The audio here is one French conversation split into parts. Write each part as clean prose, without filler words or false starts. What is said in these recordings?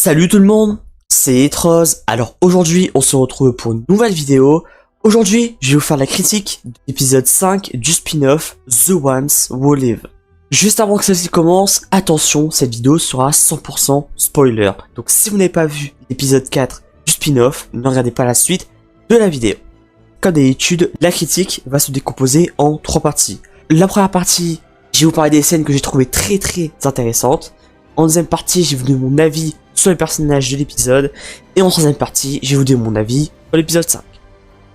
Salut tout le monde, c'est Etrose. Alors aujourd'hui, on se retrouve pour une nouvelle vidéo. Aujourd'hui, je vais vous faire la critique de l'épisode 5 du spin-off The Ones Who Live. Juste avant que celle-ci commence, attention, cette vidéo sera 100% spoiler. Donc si vous n'avez pas vu l'épisode 4 du spin-off, ne regardez pas la suite de la vidéo. Comme d'habitude, la critique va se décomposer en 3 parties. La première partie, je vais vous parler des scènes que j'ai trouvées très intéressantes. En deuxième partie, je vais vous donner mon avis sur les personnages de l'épisode. Et en troisième partie, je vais vous donner mon avis sur l'épisode 5.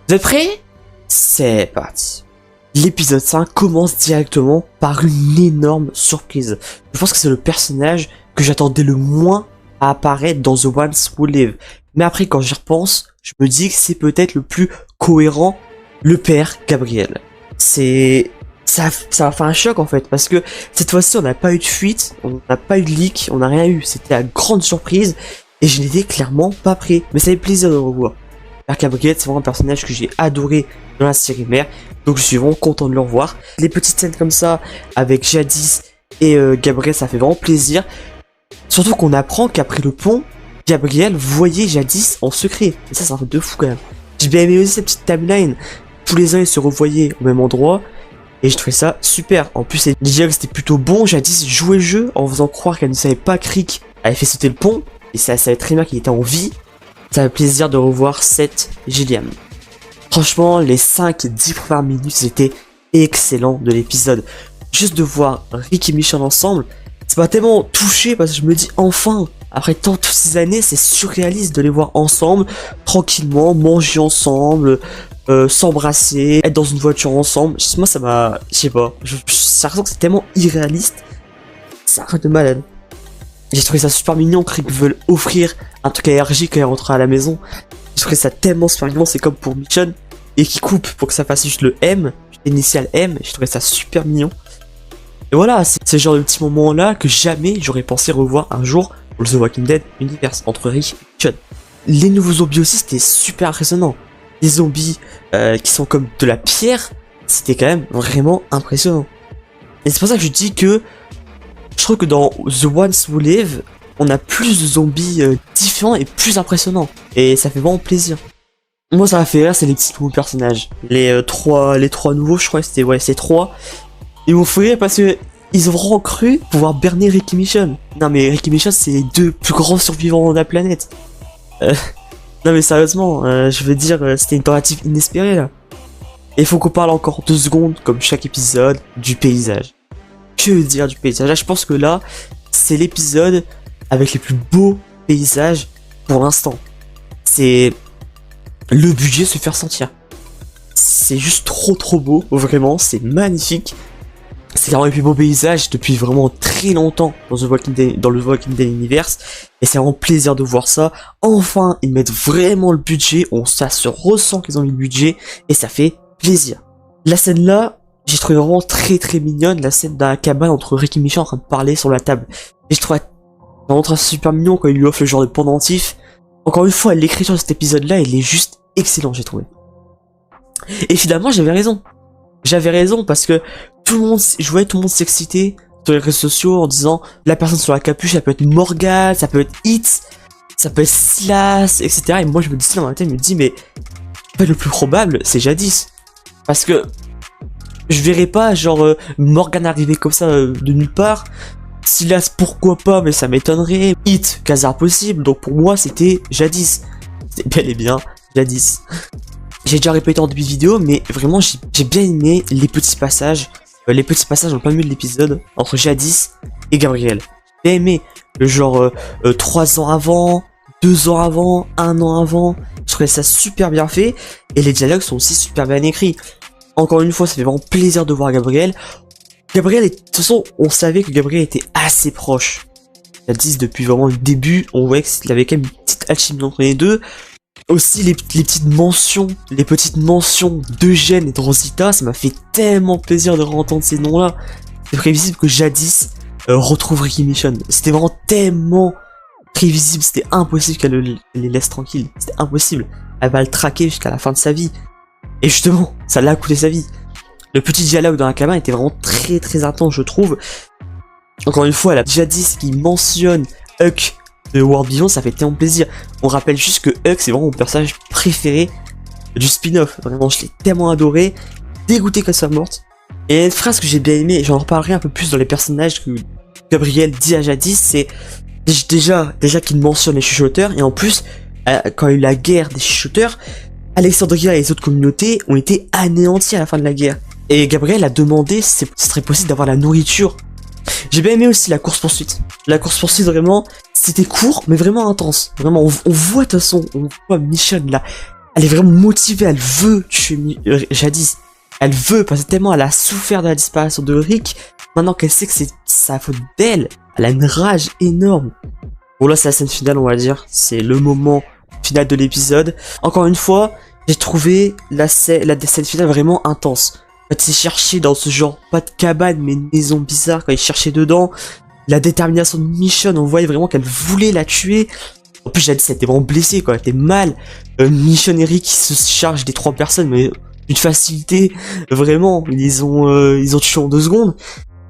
Vous êtes prêts? C'est parti. L'épisode 5 commence directement par une énorme surprise. Je pense que c'est le personnage que j'attendais le moins à apparaître dans The Ones Who Live. Mais après, quand j'y repense, je me dis que c'est peut-être le plus cohérent, le père Gabriel. Ça m'a fait un choc en fait, parce que cette fois-ci on n'a pas eu de fuite, on n'a pas eu de leak, on n'a rien eu, c'était la grande surprise, et je n'étais clairement pas prêt, mais ça fait plaisir de le revoir. Père Gabriel, c'est vraiment un personnage que j'ai adoré dans la série mère, donc je suis vraiment content de le revoir. Les petites scènes comme ça, avec Jadis et Gabriel, ça fait vraiment plaisir, surtout qu'on apprend qu'après le pont, Gabriel voyait Jadis en secret, et ça c'est un truc de fou quand même. J'ai bien aimé aussi cette petite timeline, tous les ans ils se revoyaient au même endroit, et je trouvais ça super. En plus, les dialogues c'était plutôt bon. Jadis jouait le jeu en faisant croire qu'elle ne savait pas que Rick avait fait sauter le pont. Et ça savait très bien qu'il était en vie. Ça fait plaisir de revoir Seth et Gilliam. Franchement, les 5-10 premières minutes c'était excellent de l'épisode. Juste de voir Rick et Michonne ensemble, ça m'a tellement touché parce que je me dis enfin, après toutes ces années, c'est surréaliste de les voir ensemble, tranquillement, manger ensemble, s'embrasser, être dans une voiture ensemble. Moi ça m'a, je sais pas, ça ressent que c'est tellement irréaliste, c'est un truc de malade. J'ai trouvé ça super mignon que Rick veut offrir un truc à RJ quand il rentre à la maison. J'ai trouvé ça tellement super mignon, c'est comme pour Michonne et qui coupe pour que ça fasse juste le M, l'initial M. J'ai trouvé ça super mignon. Et voilà, c'est ce genre de petits moments là que jamais j'aurais pensé revoir un jour pour le The Walking Dead Universe entre Rick et Michonne. Les nouveaux zombies aussi c'était super impressionnant. Les zombies qui sont comme de la pierre, c'était quand même vraiment impressionnant. Et c'est pour ça que je dis que je trouve que dans The Ones Who Live, on a plus de zombies différents et plus impressionnants. Et ça fait vraiment plaisir. Moi ça m'a fait rire, c'est les petits nouveaux personnages. Les trois nouveaux, je crois que c'était, ouais, c'est 3. Ils m'ont fait rire parce que ils ont vraiment cru pouvoir berner Rick et Michonne. Non mais Rick et Michonne c'est les 2 plus grands survivants de la planète. Non mais sérieusement, je veux dire, c'était une tentative inespérée là. Et il faut qu'on parle encore 2 secondes, comme chaque épisode, du paysage. Que dire du paysage? Là je pense que là, c'est l'épisode avec les plus beaux paysages pour l'instant. C'est... Le budget se fait ressentir. C'est juste trop beau, vraiment, c'est magnifique. C'est vraiment les plus beaux paysages depuis vraiment très longtemps dans le Walking Dead Universe. Et c'est vraiment plaisir de voir ça. Enfin, ils mettent vraiment le budget. Ça se ressent qu'ils ont mis le budget. Et ça fait plaisir. La scène là, j'ai trouvé vraiment très mignonne. La scène dans la cabane entre Rick et Michonne en train de parler sur la table. Et je trouve vraiment super mignon quand il lui offre le genre de pendentif. Encore une fois, l'écriture de cet épisode là, il est juste excellent, j'ai trouvé. Et finalement, j'avais raison. J'avais raison parce que je voyais tout le monde s'exciter sur les réseaux sociaux en disant la personne sur la capuche, ça peut être Morgan, ça peut être Hit, ça peut être Silas, etc. Et moi je me dis ça dans ma tête, je me dis mais le plus probable c'est Jadis. Parce que je verrais pas genre Morgan arriver comme ça de nulle part. Silas pourquoi pas, mais ça m'étonnerait. Hit, quasiment possible, donc pour moi c'était Jadis. C'est bel et bien Jadis. J'ai déjà répété en début de vidéo, mais vraiment j'ai bien aimé les petits passages en plein milieu de l'épisode entre Jadis et Gabriel. J'ai aimé le genre 3 ans avant, 2 ans avant, 1 an avant. Je trouvais ça super bien fait et les dialogues sont aussi super bien écrits. Encore une fois, ça fait vraiment plaisir de voir Gabriel. De toute façon, on savait que Gabriel était assez proche. Jadis depuis vraiment le début, on voyait qu'il avait quand même une petite alchimie entre les deux. Aussi les petites mentions d'Eugène et de Rosita, ça m'a fait tellement plaisir de entendre ces noms-là. C'est prévisible que Jadis retrouve Rick et Michonne. C'était vraiment tellement prévisible, c'était impossible qu'elle les laisse tranquilles. C'était impossible. Elle va le traquer jusqu'à la fin de sa vie. Et justement, ça l'a coûté sa vie. Le petit dialogue dans la cabane était vraiment très intense, je trouve. Encore une fois, elle a Jadis qui mentionne Huck de World Beyond, ça fait tellement plaisir. On rappelle juste que Huck, c'est vraiment mon personnage préféré du spin-off. Vraiment, je l'ai tellement adoré, dégoûté qu'elle soit morte. Et il y a une phrase que j'ai bien aimée, j'en reparlerai un peu plus dans les personnages que Gabriel dit à Jadis, c'est déjà qu'il mentionne les chuchoteurs, et en plus, quand il y a eu la guerre des chuchoteurs, Alexandria et les autres communautés ont été anéanties à la fin de la guerre. Et Gabriel a demandé si ce serait possible d'avoir la nourriture. J'ai bien aimé aussi la course-poursuite. La course-poursuite, vraiment, c'était court, mais vraiment intense. Vraiment, on voit de toute façon, on voit Michonne là, elle est vraiment motivée, elle veut tuer Jadis. Elle veut, parce que tellement elle a souffert de la disparition de Rick, maintenant qu'elle sait que c'est sa faute d'elle, elle a une rage énorme. Bon là c'est la scène finale on va dire, c'est le moment final de l'épisode. Encore une fois, j'ai trouvé la scène finale vraiment intense. Quand il cherchait dans ce genre, pas de cabane mais une maison bizarre, quand il cherchait dedans, la détermination de Michonne, on voyait vraiment qu'elle voulait la tuer. En plus Jadis elle était vraiment blessée quoi, elle était mal. Michonne et Rick qui se chargent des 3 personnes mais d'une facilité, vraiment, ils ont tué en 2 secondes.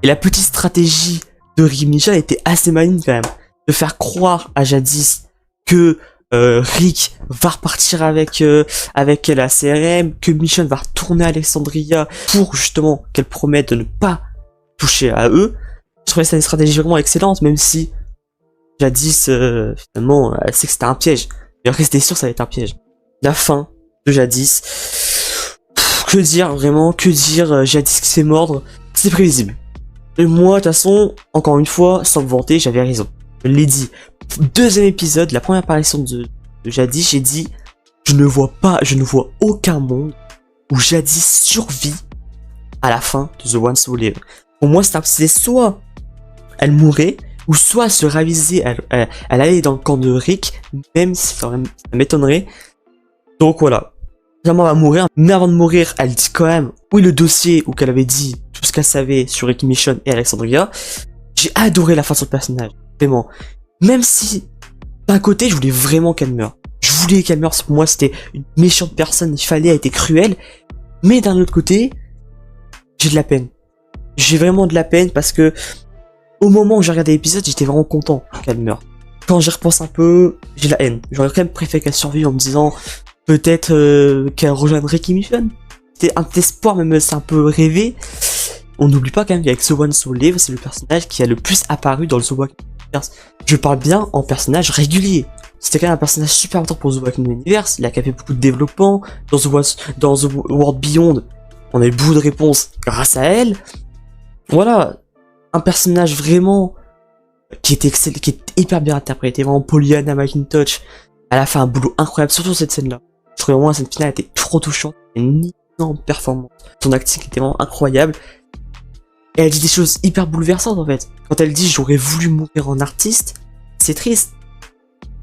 Et la petite stratégie de Rick et Michonne était assez maligne quand même. De faire croire à Jadis que Rick va repartir avec la CRM, que Michonne va retourner à Alexandria pour justement qu'elle promette de ne pas toucher à eux. Je trouvais ça une stratégie vraiment excellente, même si Jadis, finalement, elle sait que c'était un piège. Mais après, c'était sûr que ça allait être un piège. La fin de Jadis. Que dire, vraiment, que dire, Jadis qui se fait mordre, c'est prévisible. Et moi, de toute façon, encore une fois, sans me vanter, j'avais raison. Je l'ai dit. 2e épisode, la première apparition de Jadis, j'ai dit, je ne vois aucun monde où Jadis survit à la fin de The Ones Who Live. Pour moi, c'était soit elle mourait, ou soit elle se ravisait, elle allait dans le camp de Rick, même si ça m'étonnerait. Donc voilà. Finalement, elle va mourir, mais avant de mourir, elle dit quand même où est le dossier où qu'elle avait dit tout ce qu'elle savait sur Rick, Michonne et Alexandria. J'ai adoré la fin de son personnage, vraiment. Même si, d'un côté, je voulais vraiment qu'elle meure. Je voulais qu'elle meure, pour moi, c'était une méchante personne, il fallait, elle était cruelle. Mais d'un autre côté, j'ai de la peine. J'ai vraiment de la peine parce que, au moment où j'ai regardé l'épisode, j'étais vraiment content qu'elle meure. Quand j'y repense un peu, j'ai la haine. J'aurais quand même préféré qu'elle survive en me disant, peut-être qu'elle rejoindrait Rick et Michonne. C'était un espoir, même c'est un peu rêvé. On n'oublie pas quand même qu'avec The One Who Live, c'est le personnage qui a le plus apparu dans le The Walking Universe. Je parle bien en personnage régulier. C'était quand même un personnage super important pour The Walking Universe. Il a fait beaucoup de développement. Dans The World Beyond, on a eu beaucoup de réponses grâce à elle. Voilà. Un personnage vraiment qui est excellent, qui est hyper bien interprété. Vraiment, Pollyanna McIntosh. Elle a fait un boulot incroyable, surtout cette scène-là. Je trouvais vraiment cette finale était trop touchante. Une énorme performance. Son acting était vraiment incroyable. Et elle dit des choses hyper bouleversantes en fait. Quand elle dit j'aurais voulu mourir en artiste, c'est triste.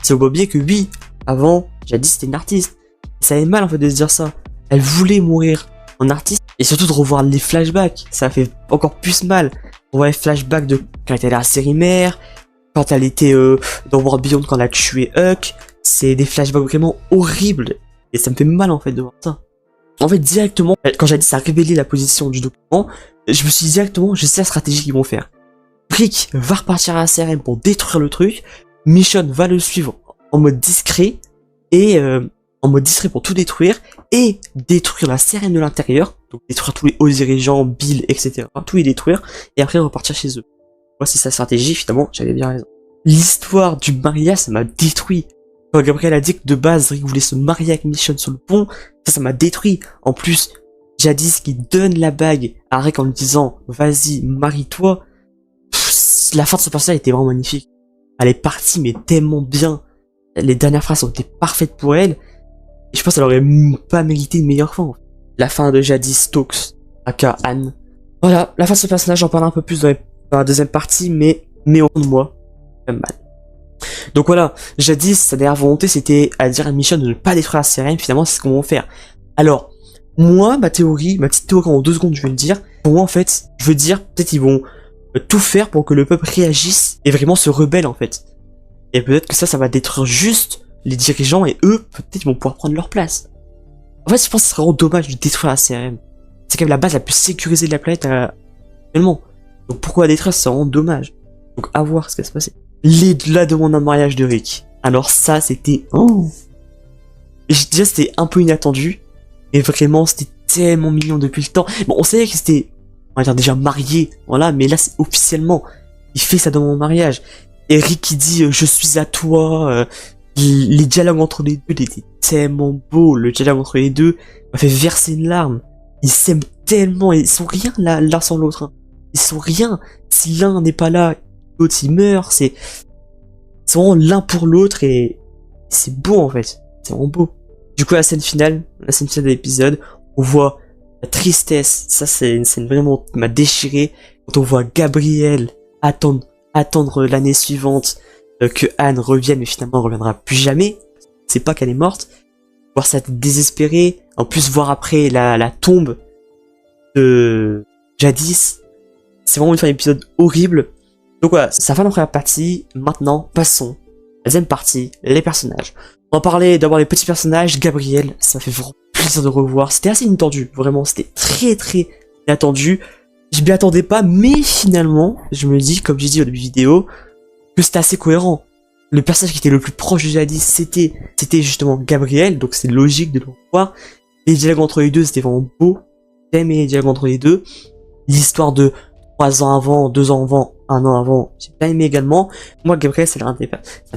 C'est au oublier que oui, avant, Jadis c'était une artiste. Ça avait mal en fait de se dire ça. Elle voulait mourir en artiste. Et surtout de revoir les flashbacks. Ça a fait encore plus mal. On voit les flashbacks de quand elle était à la série mère, quand elle était dans World Beyond, quand elle a tué Huck. C'est des flashbacks vraiment horribles. Et ça me fait mal en fait de voir ça. En fait directement, quand Jadis a révélé la position du document, je me suis dit directement, je sais la stratégie qu'ils vont faire. Rick va repartir à la CRM pour détruire le truc. Michonne va le suivre en mode discret. Et en mode discret pour tout détruire. Et détruire la CRM de l'intérieur. Donc détruire tous les hauts dirigeants, Bill, etc. Tout les détruire. Et après repartir chez eux. Moi c'est sa stratégie, finalement, j'avais bien raison. L'histoire du mariage, ça m'a détruit. Quand Gabriel a dit que de base, Rick voulait se marier avec Michonne sur le pont, ça m'a détruit. En plus, Jadis qui donne la bague à Rick en lui disant « Vas-y, marie-toi ». La fin de ce personnage était vraiment magnifique. Elle est partie, mais tellement bien. Les dernières phrases ont été parfaites pour elle. Et je pense qu'elle aurait pas mérité une meilleure fin. En fait. La fin de Jadis Stokes, aka Anne. Voilà, la fin de ce personnage, j'en parle un peu plus dans la deuxième partie, mais au fond de moi, même mal. Donc voilà, Jadis, sa dernière volonté, c'était à dire à Michonne de ne pas détruire la CRM, finalement, c'est ce qu'on va faire. Alors, moi, ma petite théorie en 2 secondes, je vais le dire. Pour moi, en fait, je veux dire, peut-être ils vont tout faire pour que le peuple réagisse et vraiment se rebelle, en fait. Et peut-être que ça va détruire juste les dirigeants et eux, peut-être ils vont pouvoir prendre leur place. En fait, je pense que ce serait vraiment dommage de détruire la CRM. C'est quand même la base la plus sécurisée de la planète actuellement. Donc pourquoi la détruire, c'est vraiment dommage. Donc à voir ce qui va se passer. la demande en mariage de Rick. Alors ça, c'était... Oh. Déjà, c'était un peu inattendu. Et vraiment, c'était tellement mignon depuis le temps. Bon, on savait qu'ils étaient, on va dire, déjà mariés. Voilà, mais là, c'est officiellement. Il fait sa demande en mariage. Et Rick qui dit je suis à toi. Les dialogues entre les deux étaient tellement beaux. Le dialogue entre les deux m'a fait verser une larme. Ils s'aiment tellement. Ils sont rien l'un sans l'autre. Hein. Ils sont rien. Si l'un n'est pas là, l'autre il meurt. C'est vraiment l'un pour l'autre et c'est beau en fait. C'est vraiment beau. Du coup, la scène finale de l'épisode, on voit la tristesse. Ça, c'est une scène vraiment qui m'a déchiré. Quand on voit Gabriel attendre l'année suivante que Anne revienne, mais finalement elle reviendra plus jamais. C'est pas qu'elle est morte. Voir ça désespéré. En plus, voir après la tombe de Jadis. C'est vraiment une fin d'épisode horrible. Donc voilà, ça fait la première partie. Maintenant, passons à la deuxième partie, les personnages. On va parler d'avoir les petits personnages. Gabriel, ça fait vraiment plaisir de revoir. C'était assez inattendu, vraiment. C'était très inattendu. Je m'y attendais pas, mais finalement, je me dis, comme j'ai dit au début de vidéo, que c'était assez cohérent. Le personnage qui était le plus proche de Jadis, c'était justement Gabriel, donc c'est logique de le revoir. Les dialogues entre les deux, c'était vraiment beau. J'ai aimé les dialogues entre les deux. L'histoire de 3 ans avant, 2 ans avant, 1 an avant, j'ai bien aimé également. Moi, Gabriel, c'est un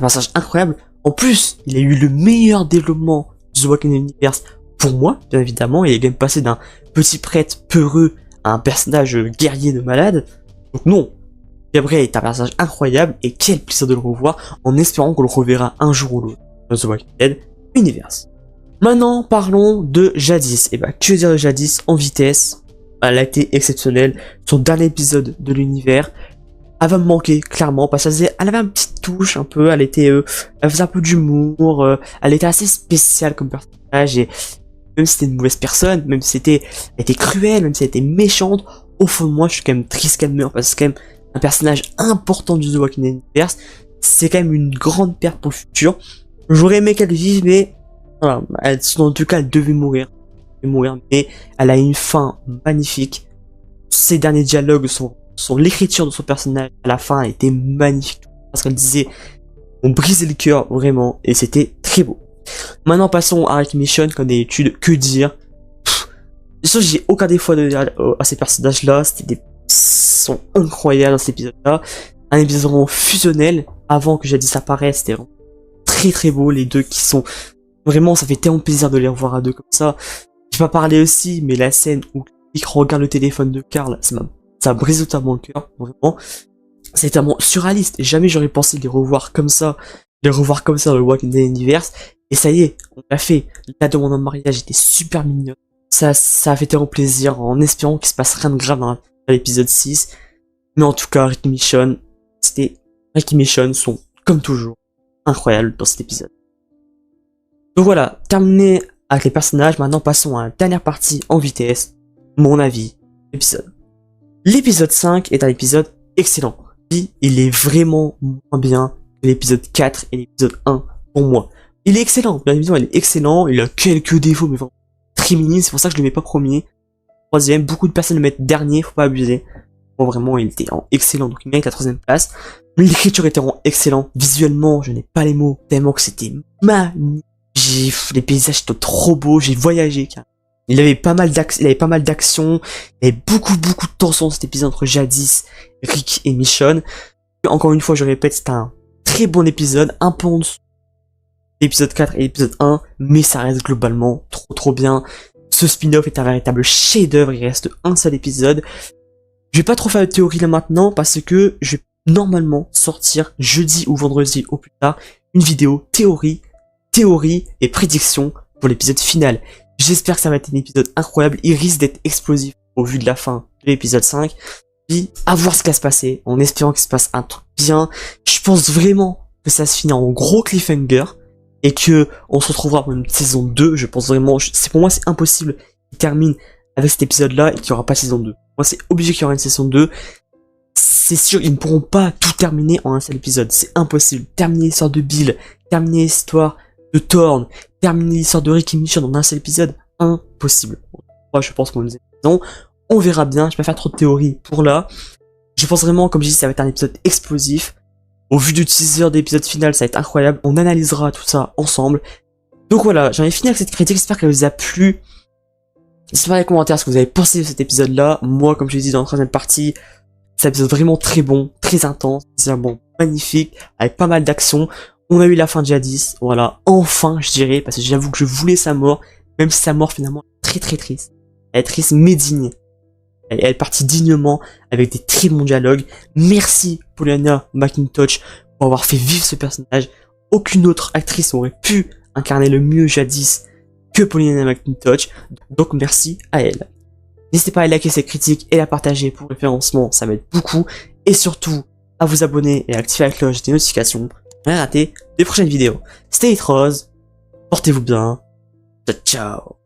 personnage incroyable. En plus, il a eu le meilleur développement du The Walking Dead Universe pour moi, bien évidemment. Il est même passé d'un petit prêtre peureux à un personnage guerrier de malade. Donc non, Gabriel est un personnage incroyable et quel plaisir de le revoir en espérant qu'on le reverra un jour ou l'autre dans The Walking Dead Universe. Maintenant, parlons de Jadis. Et bah, que dire de Jadis en vitesse? Elle a été exceptionnelle. Son dernier épisode de l'univers, elle va me manquer clairement parce qu'elle avait une petite touche un peu. Elle faisait un peu d'humour. Elle était assez spéciale comme personnage et même si c'était une mauvaise personne, même si elle était cruelle, même si elle était méchante, au fond de moi, je suis quand même triste qu'elle meure parce que c'est quand même un personnage important du The Walking Dead Universe. C'est quand même une grande perte pour le futur. J'aurais aimé qu'elle vive, mais voilà, en tout cas, elle devait mourir. Mais elle a une fin magnifique. Ses derniers dialogues l'écriture de son personnage à la fin elle était magnifique parce qu'elle disait on brisait le cœur vraiment et c'était très beau. Maintenant passons à Rick Mission comme d'habitude. Que dire? J'ai aucun défaut à ces personnages là. Sont incroyables dans cet épisode là. Un épisode vraiment fusionnel. Avant que Jadis apparaisse, c'était vraiment très beau. Les deux qui sont vraiment, ça fait tellement plaisir de les revoir à deux comme ça. Je vais pas parler aussi, mais la scène où Rick regarde le téléphone de Carl, ça brise totalement le cœur, vraiment. C'est tellement surréaliste, et jamais j'aurais pensé les revoir comme ça dans le Walking Dead Universe. Et ça y est, on l'a fait. La demande en mariage était super mignonne. Ça a fait tellement plaisir, en espérant qu'il se passe rien de grave dans l'épisode 6. Mais en tout cas, Rick et Mission sont, comme toujours, incroyables dans cet épisode. Donc voilà, terminé avec les personnages, maintenant passons à la dernière partie en vitesse, mon avis, l'épisode. L'épisode 5 est un épisode excellent. Il est vraiment moins bien que l'épisode 4 et l'épisode 1 pour moi. Il est excellent, bien évidemment, il est excellent, il a quelques défauts, mais vraiment très minimes, c'est pour ça que je le mets pas premier. Troisième, beaucoup de personnes le mettent dernier, faut pas abuser. Bon, vraiment, il était excellent, donc il mérite la 3ème place. L'écriture était vraiment excellent, visuellement, je n'ai pas les mots, tellement que c'était magnifique. Les paysages étaient trop beaux, j'ai voyagé. Il avait pas mal d'action, il y avait beaucoup de tension dans cet épisode entre Jadis, Rick et Mission. Encore une fois, je répète, c'est un très bon épisode, un peu en dessous l'épisode 4 et l'épisode 1, mais ça reste globalement trop bien. Ce spin-off est un véritable chef-d'œuvre, il reste un seul épisode. Je vais pas trop faire de théorie là maintenant, parce que je vais normalement sortir jeudi ou vendredi au plus tard une vidéo théorie et prédiction pour l'épisode final. J'espère que ça va être un épisode incroyable, il risque d'être explosif au vu de la fin de l'épisode 5. Puis à voir ce qui va se passer, en espérant qu'il se passe un truc bien. Je pense vraiment que ça se finit en gros cliffhanger, et que on se retrouvera pour une saison 2, je pense vraiment, pour moi c'est impossible qu'il termine avec cet épisode là et qu'il n'y aura pas saison 2. Moi c'est obligé qu'il y aura une saison 2. C'est sûr, ils ne pourront pas tout terminer en un seul épisode, c'est impossible. Terminer l'histoire de Bill, terminer l'histoire de Thorne, terminer l'histoire de Rick et Mission dans un seul épisode, impossible. Moi je pense qu'on nous saison. On verra bien, je vais pas faire trop de théories pour là. Je pense vraiment, comme je dis, ça va être un épisode explosif. Au vu du teaser d'épisode final, ça va être incroyable. On analysera tout ça ensemble. Donc voilà, j'en ai fini avec cette critique. J'espère qu'elle vous a plu. Dites-moi dans les commentaires ce que vous avez pensé de cet épisode-là. Moi, comme je l'ai dit dans la troisième partie, c'est un épisode vraiment très bon, très intense. C'est un bon magnifique, avec pas mal d'action. On a eu la fin de Jadis. Voilà, enfin, je dirais, parce que j'avoue que je voulais sa mort. Même si sa mort, finalement, est très très triste. Elle est triste, mais digne. Elle est partie dignement, avec des très bons dialogues. Merci, Pollyanna McIntosh, pour avoir fait vivre ce personnage. Aucune autre actrice aurait pu incarner le mieux Jadis que Pollyanna McIntosh. Donc merci à elle. N'hésitez pas à liker cette critique et la partager pour le référencement, ça m'aide beaucoup. Et surtout, à vous abonner et à activer la cloche des notifications pour ne rien rater des prochaines vidéos. Stay it rose, portez-vous bien, ciao ciao.